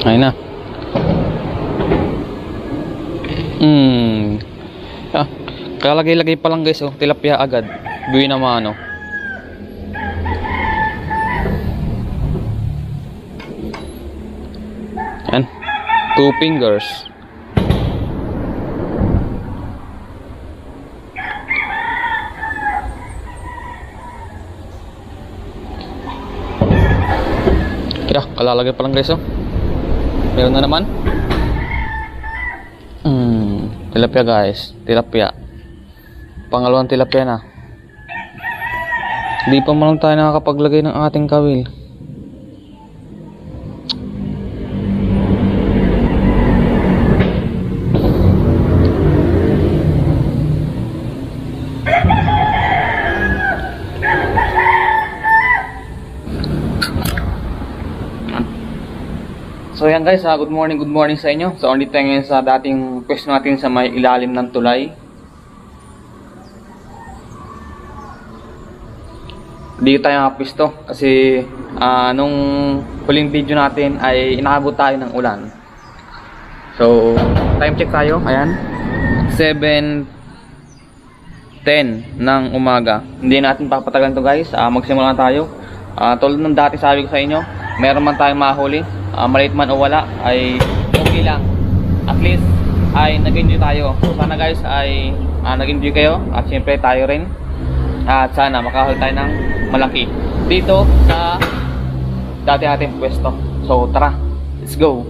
Ayun na. Ah, kalagay-lagay pa lang guys, oh. Tilapia agad. Buwi naman, ano. Yan. 2 fingers. Yeah, kalalagay pa lang guys, oh. Meron na naman. Tilapia guys, tilapia. Pangalawang tilapia na. Hindi pa man tayo nakakapaglagay ng ating kawil. So yan guys, good morning sa inyo. So ulit tayo ngayon sa dating pwesto natin sa may ilalim ng tulay. Dito tayo nakapwesto kasi nung huling video natin ay inaabot tayo ng ulan. So time check tayo, ayan, 7:10 ng umaga. Hindi natin papatagal to guys, magsimula na tayo. Tulad ng dati sabi ko sa inyo, meron man tayong mahuli, maliit man o wala ay okay lang, at least ay nag-enjoy tayo. So sana guys ay nag-enjoy kayo, at syempre tayo rin, at sana makahuli tayo ng malaki dito sa dati ating pwesto. So tara, let's go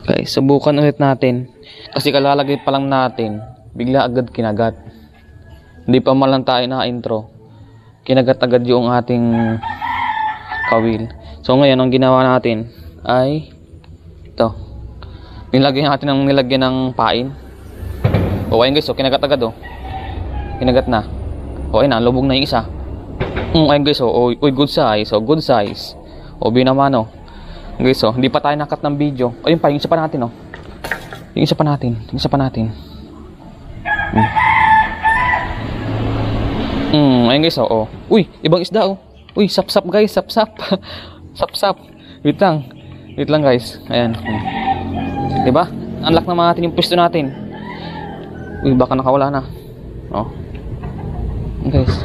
guys. Subukan ulit natin kasi kalalagay pa lang natin, bigla agad kinagat. Hindi pa man lang tayo na intro, kinagat agad yung ating kawil. So ngayon ang ginawa natin ay ito, nilagyan natin ng nilagyan ng pain. O ayun guys, so kinagat agad, oh, kinagat na. O ayun na, lubog na yung isa. Ayun guys, oh, uy, good size, oh, good size. O binaman, oh guys, so hindi pa tayo nakat ng video. Ayun pa, yung isa pa natin, oh, yung isa pa natin, yung isa pa natin. Ayun guys, oh, uy, ibang isda, oh. Uy, sap-sap guys, sap-sap. Sap-sap. Wait lang guys. Ayan. Diba? Unlock naman natin yung pwesto natin. Uy, baka nakawala na. Oh. Guys.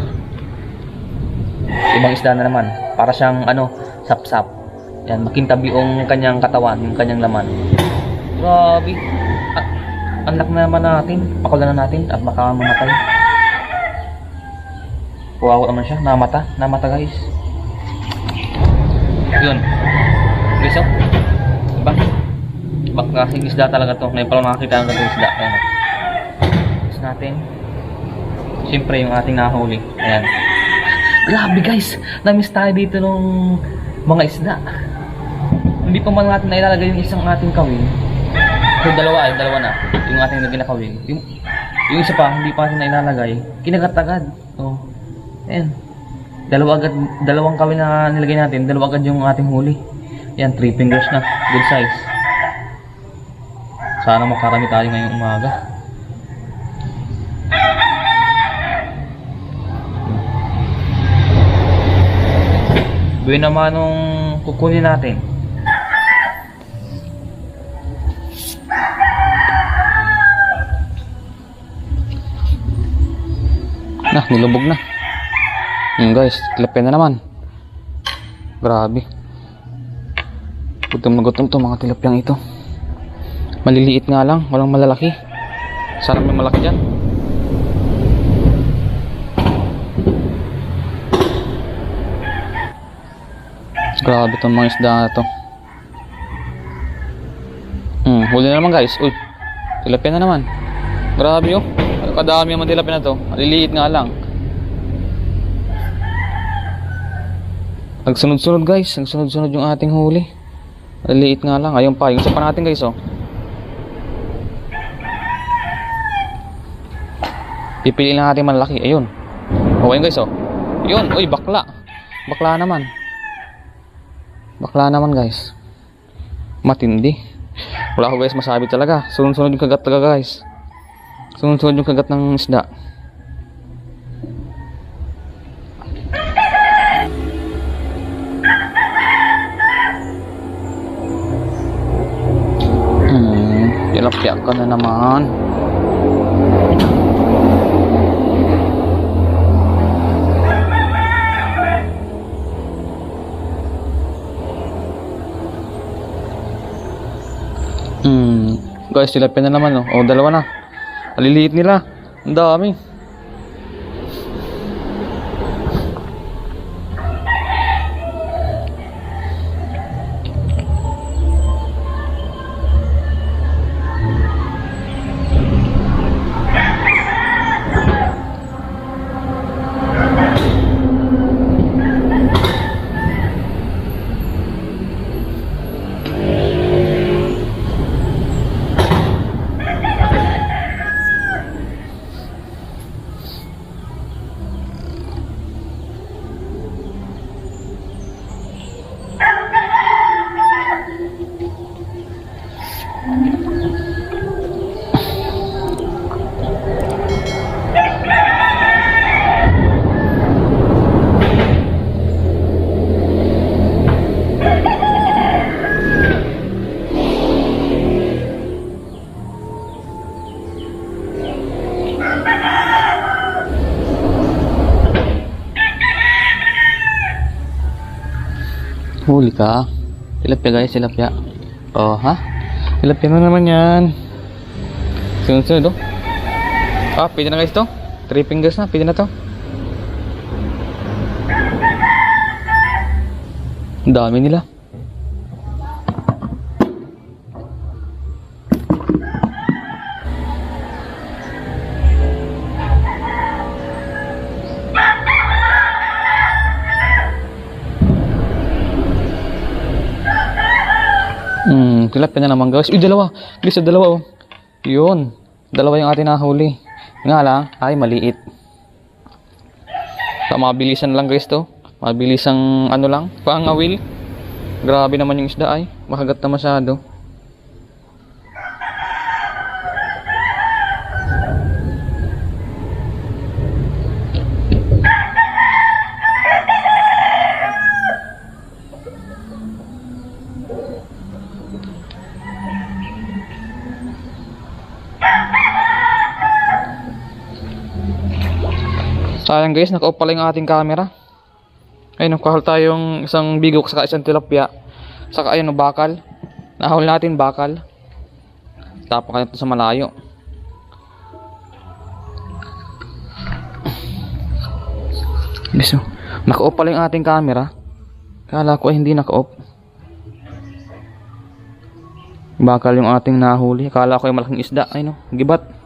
Ibang isda na naman. Para siyang sap-sap. Yan, makintab yung kanyang katawan, yung kanyang laman. Grabe. Unlock na naman natin. Pakulan na natin at baka mamatay. Wow naman siya, namata guys. Yun guys, oh, diba? Kasing isda talaga to. Ngayon pa lang nakakita ng ganitong isda. Ayan, guys natin, siyempre yung ating nahuli. Ayan, grabe guys, namiss tayo dito nung mga isda. Hindi pa man natin nailalagay yung isang ating kawil. So dalawa na yung ating naging na kawil. Yung isa pa hindi pa natin nailalagay, kinagat agad. Oh, ayan, dalawang kawil na nilagay natin, dalawa agad yung ating huli. Yan, 3 fingers na, good size. Sana makarami tayo ngayong umaga. Buwi naman nung kukunin natin. Nilubog na. Guys, tilapia na naman. Grabe. Gutom na gutom to mga tilapyang ito. Maliliit nga lang, walang malalaki. Sana may malaki dyan. Grabe itong mga isda na to. Huli na naman guys. Uy, tilapia na naman. Grabe, oh, kadami naman tilapia na to. Maliliit nga lang. Nagsunod-sunod guys, nagsunod-sunod yung ating huli. Maliliit nga lang. Ayun pa, yung isa pa natin guys, oh. Pipiliin lang natin malaki. Ayun. O ayun guys, oh. Yun, uy, bakla. Bakla naman. Bakla naman guys. Matindi. Wala ko guys masabi talaga. Sunod-sunod yung kagat talaga guys. Sunod-sunod yung kagat ng isda. tilapia ka na naman. Guys, tilapia na naman, oh. Oh, dalawa na. Maliliit nila. Ang dami. Huli ka. Tilapia guys, tilapia. Oh, ha? Tilapia na naman yan. Sunod-sunod, oh. Ah, pwede na guys to. 3 fingers na, pwede na to. Ang dami nila. Tilapia na naman guys. Uy, dalawa. Guys, dalawa, oh. Yun. Dalawa yung ating nahuli. Nga lang, ay maliit. So, mabilisan lang guys to. Mabilisang ano lang, pangawil. Grabe naman yung isda ay. Makagat na masyado. Sayang guys, naka-off pala yung ating camera. Ayun, nakahal tayong isang bigok saka isang tilapia. Saka ayun, bakal. Nahuli natin bakal. Tapak ka ito sa malayo. Guys, naka-off pala yung ating camera. Kala ko ay hindi naka-off. Bakal yung ating nahuli. Kala ko ay malaking isda. Ayun, gibat.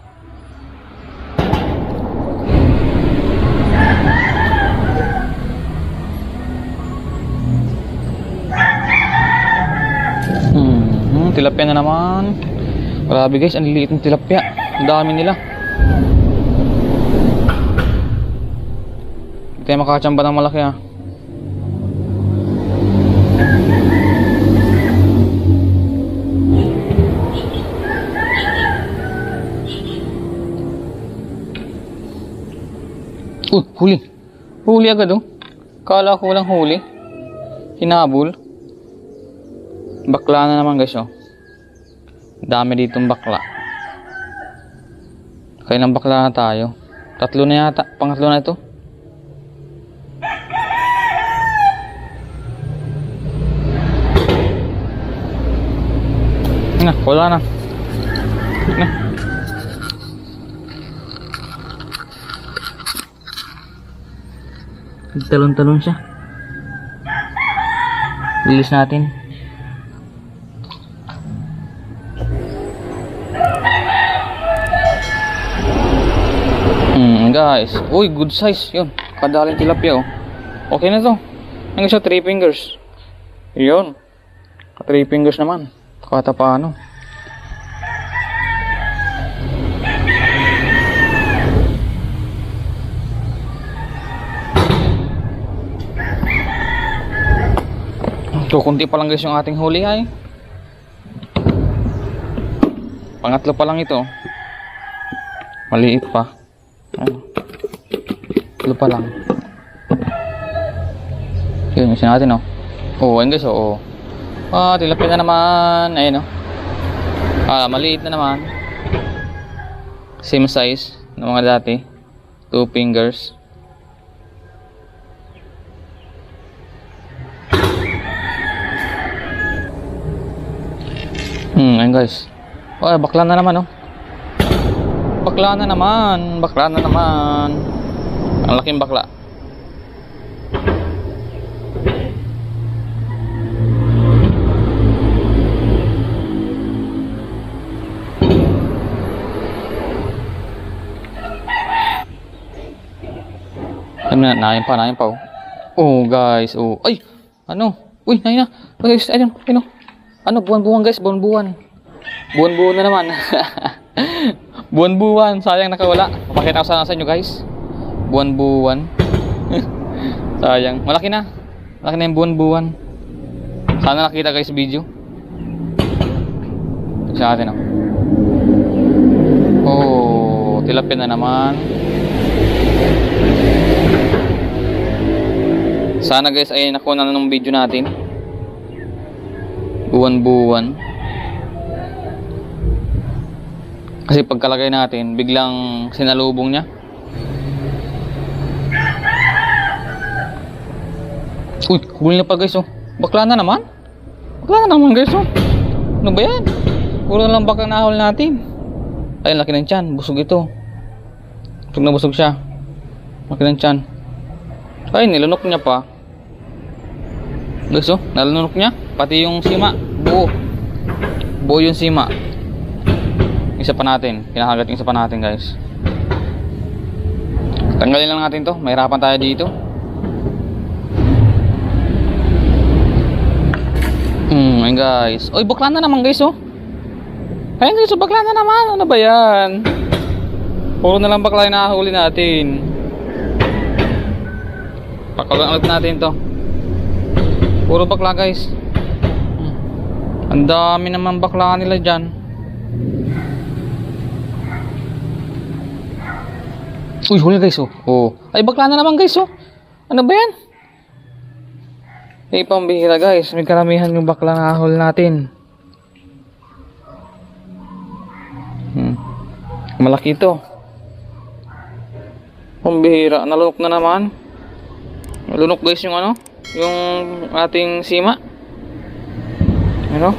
Tilapia na naman. Grabe guys, ang liliit ng tilapia. Ang dami nila. Hindi tayo makakachamba ng malaki, ha. Huli. Huli agad, oh. Kala ko walang huli. Hinabol. Bakla na naman guys, oh. Dami ditong bakla. Kailang bakla na tayo? 3 na yata. Pangatlo na ito. Na, wala na. Na. Talon-talon siya. Bilis natin. Guys, uy, good size yun. Kadaling tilapia, oh. Okay na to. Hanggang sa 3 fingers. Yun. 3 fingers naman. Kata paano. So, kunti pa lang guys yung ating huli ay. Pangatlo pa lang ito. Maliit pa. Ito pa lang. Yun, usin natin, oh. Oh, ayun guys, oh. Ah, tilapia na naman. Ayun, oh. Maliit na naman. Same size ng mga dati. 2 fingers. Ayun guys. Oh, bakla na naman, oh. Bakla na naman. Bakla na naman. Ang laking bakla. Nain pa, oh. Oh, guys, oh. Ay, ano? Uy, nain na. Guys, ayun. Ano, buwan-buwan, guys, buwan-buwan. Buwan-buwan na naman. Buwan-buwan, sayang nakawala. Papakita ko sana sa inyo, guys. Buwan-buwan. Sayang, malaki na. Malaki na yung buwan-buwan. Sana nakita, guys, video. Tignan natin, oh. Oh, tilapia na naman. Sana guys ay nakuha na ng video natin. Buwan-buwan. Kasi pagkalagay natin, biglang sinalubong niya. Uy, huli na pa guys, oh. Bakla na naman. Bakla na naman guys, oh. Ano ba yan? Puro na lang bakang nahol natin. Ay, laki ng tiyan. Busog ito. Busog na busog siya. Laki ng tiyan. Ay, nilunok niya pa. Guys, oh, nalunok niya. Pati yung sima. Buo. Buo yung sima. Isa pa natin. Kinakagat yung isa pa natin, guys. Tanggalin lang natin to. Mahirapan tayo dito. Ayun guys. Oy, bakla na naman guys, oh. Ayun guys, oh, bakla na naman. Ano ba yan? Puro na lang bakla yung nakahuli natin. Pakalang ulit natin to. Puro bakla guys. Ang dami naman bakla nila dyan. Uy, huli guys, oh. Oh. Ay, bakla na naman guys, oh. Ano ba yan? Pambihira guys. May karamihan yung bakla na huli natin. Malaki ito. Pambihira. Nalunok na naman. Nalunok guys yung ano, yung ating sima. Ano?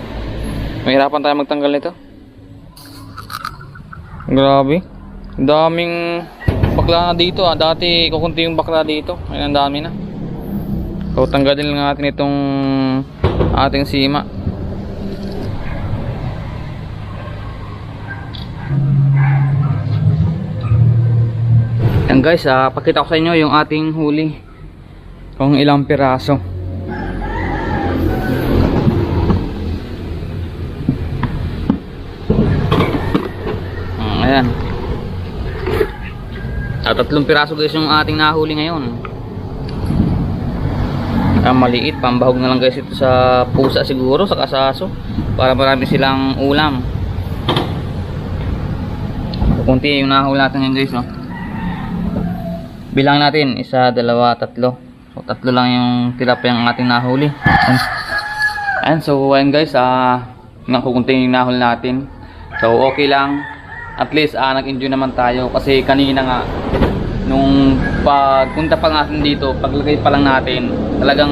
Mahirapan tayo magtanggal nito. Grabe. Daming bakla na dito, ah. Dati kukunti yung bakla dito. Ayun, ang dami na. So tanggalin lang natin itong ating sima. Yan guys, pakita ko sa inyo yung ating huli. Kung ilang piraso. Ayan. At 3 piraso guys yung ating nahuli ngayon. Maliit, pambahog na lang guys ito sa pusa siguro, sa kasaso, para marami silang ulam. Kunti yung nahuli natin ngayon guys, no? Bilang natin, 1, 2, 3. So 3 lang yung tilapia yung ating nahuli. And so ayan guys, nakukunti yung nahuli natin. So okay lang. At least nag-enjoy naman tayo kasi kanina nga nung pagpunta pa natin dito, paglagay pa lang natin, talagang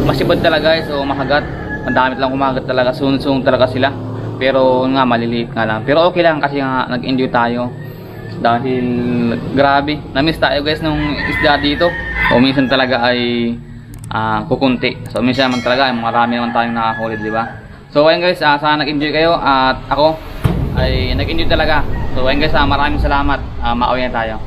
masibad talaga guys, o makagat. Ang dami lang kumagat talaga, sunod-sunod talaga sila. Pero nga maliliit nga lang. Pero okay lang kasi nga nag-enjoy tayo. Dahil grabe, na-miss tayo guys nung isda dito. O minsan talaga ay kukunti. So minsan naman talaga ay marami naman tayong nakahuli, di ba? So ayun guys, sana nag-enjoy kayo at ako ay nag-enjoy talaga. So ayun guys, maraming salamat. Mauwi na tayo.